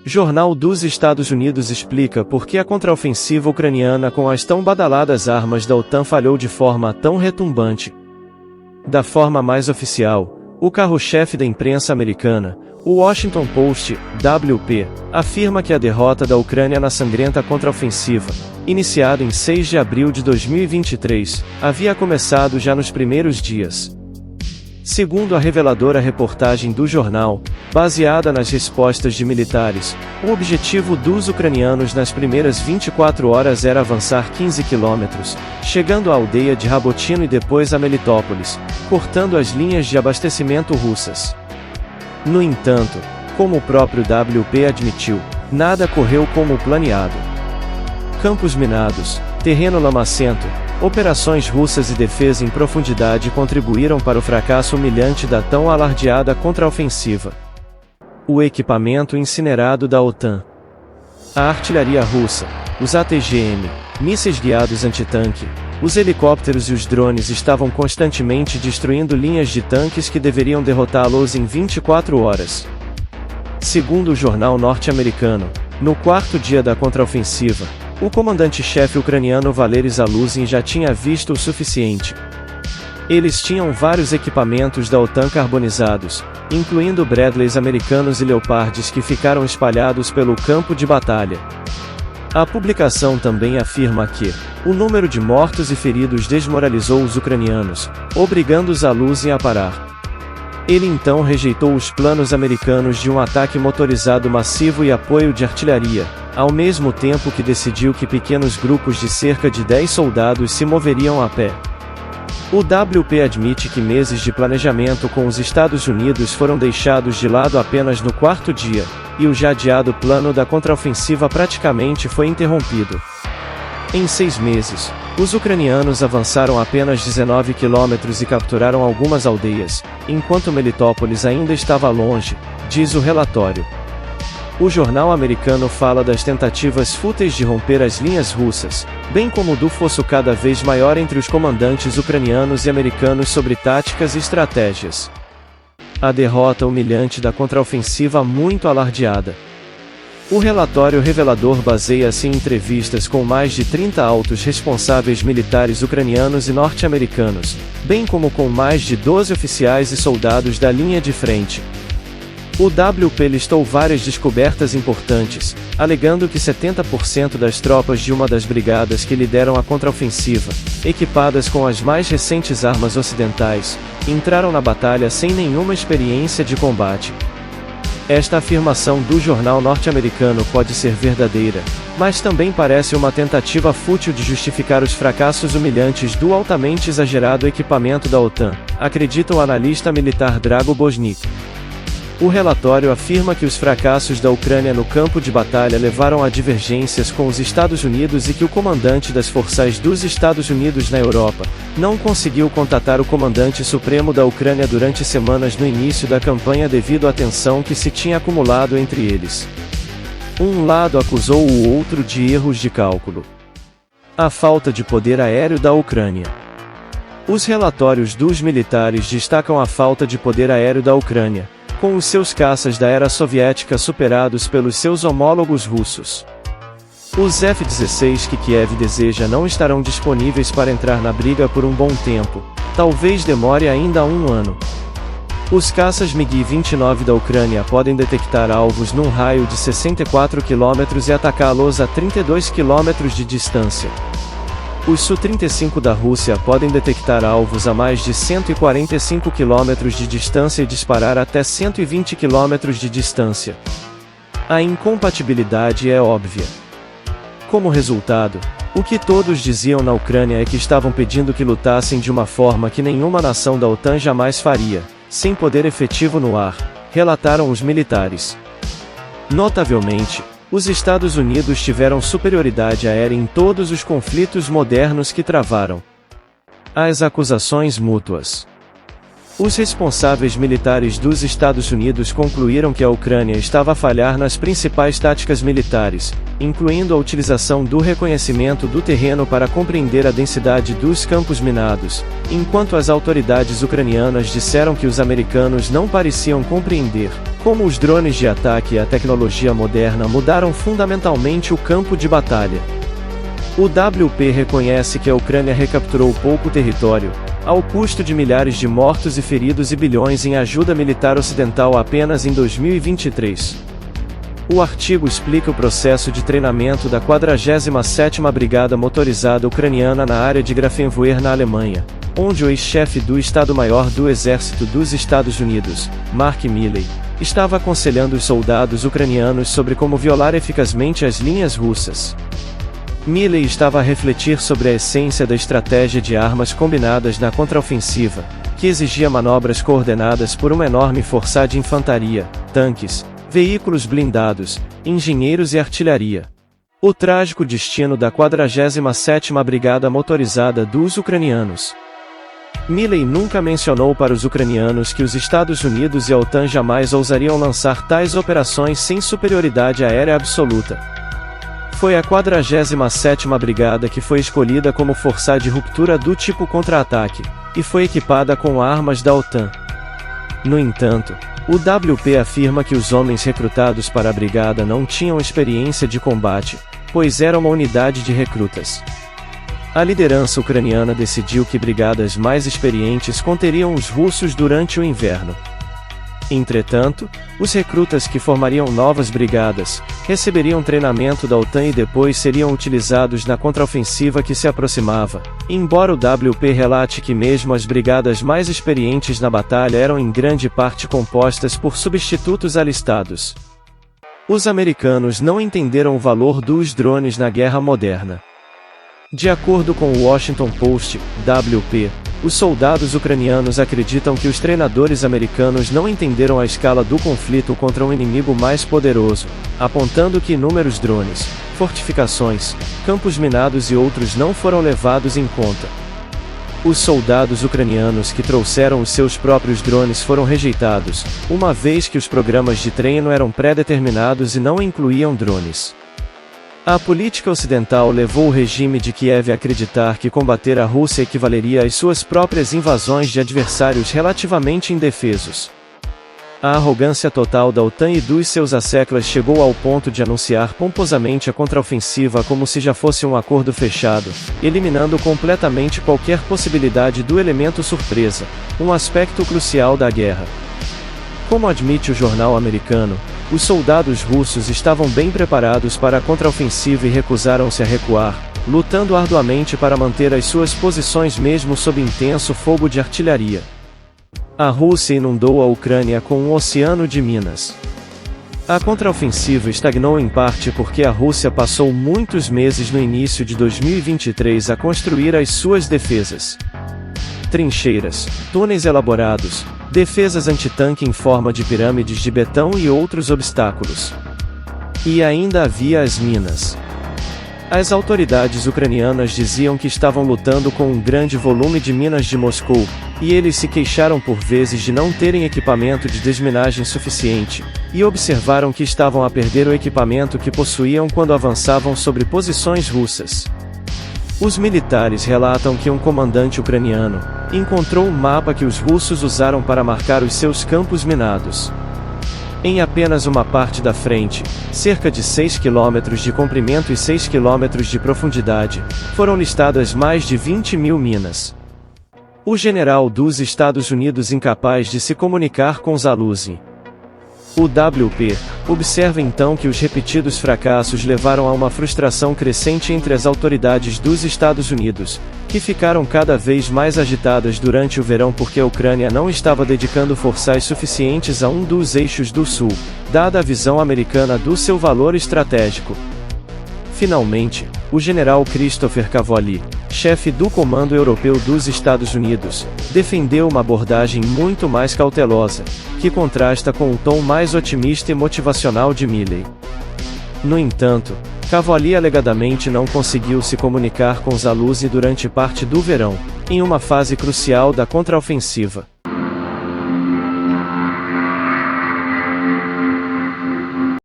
Jornal dos Estados Unidos explica por que a contraofensiva ucraniana com as tão badaladas armas da OTAN falhou de forma tão retumbante. Da forma mais oficial, o carro-chefe da imprensa americana, o Washington Post, WP, afirma que a derrota da Ucrânia na sangrenta contraofensiva, iniciada em 6 de abril de 2023, havia começado já nos primeiros dias. Segundo a reveladora reportagem do jornal, baseada nas respostas de militares, o objetivo dos ucranianos nas primeiras 24 horas era avançar 15 quilômetros, chegando à aldeia de Rabotino e depois a Melitopólis, cortando as linhas de abastecimento russas. No entanto, como o próprio WP admitiu, nada correu como planeado. Campos minados, terreno lamacento, operações russas e defesa em profundidade contribuíram para o fracasso humilhante da tão alardeada contraofensiva. O equipamento incinerado da OTAN. A artilharia russa, os ATGM, mísseis guiados antitanque, os helicópteros e os drones estavam constantemente destruindo linhas de tanques que deveriam derrotá-los em 24 horas. Segundo o jornal norte-americano, no quarto dia da contraofensiva, o comandante-chefe ucraniano Valery Zaluzhin já tinha visto o suficiente. Eles tinham vários equipamentos da OTAN carbonizados, incluindo Bradleys americanos e Leopards que ficaram espalhados pelo campo de batalha. A publicação também afirma que o número de mortos e feridos desmoralizou os ucranianos, obrigando Zaluzhin a parar. Ele então rejeitou os planos americanos de um ataque motorizado massivo e apoio de artilharia, ao mesmo tempo que decidiu que pequenos grupos de cerca de 10 soldados se moveriam a pé. O WP admite que meses de planejamento com os Estados Unidos foram deixados de lado apenas no quarto dia, e o já adiado plano da contraofensiva praticamente foi interrompido. Em 6 meses, os ucranianos avançaram apenas 19 quilômetros e capturaram algumas aldeias, enquanto Melitopólis ainda estava longe, diz o relatório. O jornal americano fala das tentativas fúteis de romper as linhas russas, bem como do fosso cada vez maior entre os comandantes ucranianos e americanos sobre táticas e estratégias. A derrota humilhante da contraofensiva muito alardeada. O relatório revelador baseia-se em entrevistas com mais de 30 altos responsáveis militares ucranianos e norte-americanos, bem como com mais de 12 oficiais e soldados da linha de frente. O WP listou várias descobertas importantes, alegando que 70% das tropas de uma das brigadas que lideram a contraofensiva, equipadas com as mais recentes armas ocidentais, entraram na batalha sem nenhuma experiência de combate. Esta afirmação do jornal norte-americano pode ser verdadeira, mas também parece uma tentativa fútil de justificar os fracassos humilhantes do altamente exagerado equipamento da OTAN, acredita o analista militar Drago Bosnik. O relatório afirma que os fracassos da Ucrânia no campo de batalha levaram a divergências com os Estados Unidos e que o comandante das forças dos Estados Unidos na Europa não conseguiu contatar o comandante supremo da Ucrânia durante semanas no início da campanha devido à tensão que se tinha acumulado entre eles. Um lado acusou o outro de erros de cálculo. A falta de poder aéreo da Ucrânia. Os relatórios dos militares destacam a falta de poder aéreo da Ucrânia, com os seus caças da era soviética superados pelos seus homólogos russos. Os F-16 que Kiev deseja não estarão disponíveis para entrar na briga por um bom tempo, talvez demore ainda 1 ano. Os caças MiG-29 da Ucrânia podem detectar alvos num raio de 64 km e atacá-los a 32 km de distância. Os Su-35 da Rússia podem detectar alvos a mais de 145 km de distância e disparar até 120 km de distância. A incompatibilidade é óbvia. Como resultado, o que todos diziam na Ucrânia é que estavam pedindo que lutassem de uma forma que nenhuma nação da OTAN jamais faria, sem poder efetivo no ar, relataram os militares. Notavelmente, os Estados Unidos tiveram superioridade aérea em todos os conflitos modernos que travaram. As acusações mútuas. Os responsáveis militares dos Estados Unidos concluíram que a Ucrânia estava a falhar nas principais táticas militares, incluindo a utilização do reconhecimento do terreno para compreender a densidade dos campos minados, enquanto as autoridades ucranianas disseram que os americanos não pareciam compreender Como os drones de ataque e a tecnologia moderna mudaram fundamentalmente o campo de batalha. O WP reconhece que a Ucrânia recapturou pouco território, ao custo de milhares de mortos e feridos e bilhões em ajuda militar ocidental apenas em 2023. O artigo explica o processo de treinamento da 47ª Brigada Motorizada Ucraniana na área de Grafenwoer na Alemanha, onde o ex-chefe do Estado-Maior do Exército dos Estados Unidos, Mark Milley, estava aconselhando os soldados ucranianos sobre como violar eficazmente as linhas russas. Milley estava a refletir sobre a essência da estratégia de armas combinadas na contraofensiva, que exigia manobras coordenadas por uma enorme força de infantaria, tanques, veículos blindados, engenheiros e artilharia. O trágico destino da 47ª Brigada Motorizada dos ucranianos. Milley nunca mencionou para os ucranianos que os Estados Unidos e a OTAN jamais ousariam lançar tais operações sem superioridade aérea absoluta. Foi a 47ª Brigada que foi escolhida como força de ruptura do tipo contra-ataque, e foi equipada com armas da OTAN. No entanto, o WP afirma que os homens recrutados para a brigada não tinham experiência de combate, pois era uma unidade de recrutas. A liderança ucraniana decidiu que brigadas mais experientes conteriam os russos durante o inverno. Entretanto, os recrutas que formariam novas brigadas, receberiam treinamento da OTAN e depois seriam utilizados na contraofensiva que se aproximava, embora o WP relate que mesmo as brigadas mais experientes na batalha eram em grande parte compostas por substitutos alistados. Os americanos não entenderam o valor dos drones na guerra moderna. De acordo com o Washington Post, WP, os soldados ucranianos acreditam que os treinadores americanos não entenderam a escala do conflito contra um inimigo mais poderoso, apontando que inúmeros drones, fortificações, campos minados e outros não foram levados em conta. Os soldados ucranianos que trouxeram os seus próprios drones foram rejeitados, uma vez que os programas de treino eram pré-determinados e não incluíam drones. A política ocidental levou o regime de Kiev a acreditar que combater a Rússia equivaleria às suas próprias invasões de adversários relativamente indefesos. A arrogância total da OTAN e dos seus asseclas chegou ao ponto de anunciar pomposamente a contraofensiva como se já fosse um acordo fechado, eliminando completamente qualquer possibilidade do elemento surpresa, um aspecto crucial da guerra. Como admite o jornal americano, os soldados russos estavam bem preparados para a contraofensiva e recusaram-se a recuar, lutando arduamente para manter as suas posições mesmo sob intenso fogo de artilharia. A Rússia inundou a Ucrânia com um oceano de minas. A contraofensiva estagnou em parte porque a Rússia passou muitos meses no início de 2023 a construir as suas defesas. Trincheiras, túneis elaborados, defesas antitanque em forma de pirâmides de betão e outros obstáculos. E ainda havia as minas. As autoridades ucranianas diziam que estavam lutando com um grande volume de minas de Moscou, e eles se queixaram por vezes de não terem equipamento de desminagem suficiente, e observaram que estavam a perder o equipamento que possuíam quando avançavam sobre posições russas. Os militares relatam que um comandante ucraniano encontrou um mapa que os russos usaram para marcar os seus campos minados. Em apenas uma parte da frente, cerca de 6 km de comprimento e 6 km de profundidade, foram listadas mais de 20.000 minas. O general dos Estados Unidos incapaz de se comunicar com Zaluzny. O WP observa então que os repetidos fracassos levaram a uma frustração crescente entre as autoridades dos Estados Unidos, que ficaram cada vez mais agitadas durante o verão porque a Ucrânia não estava dedicando forças suficientes a um dos eixos do Sul, dada a visão americana do seu valor estratégico. Finalmente, o general Christopher Cavoli, chefe do Comando Europeu dos Estados Unidos, defendeu uma abordagem muito mais cautelosa, que contrasta com o tom mais otimista e motivacional de Milley. No entanto, Cavoli alegadamente não conseguiu se comunicar com Zaluzny durante parte do verão, em uma fase crucial da contraofensiva.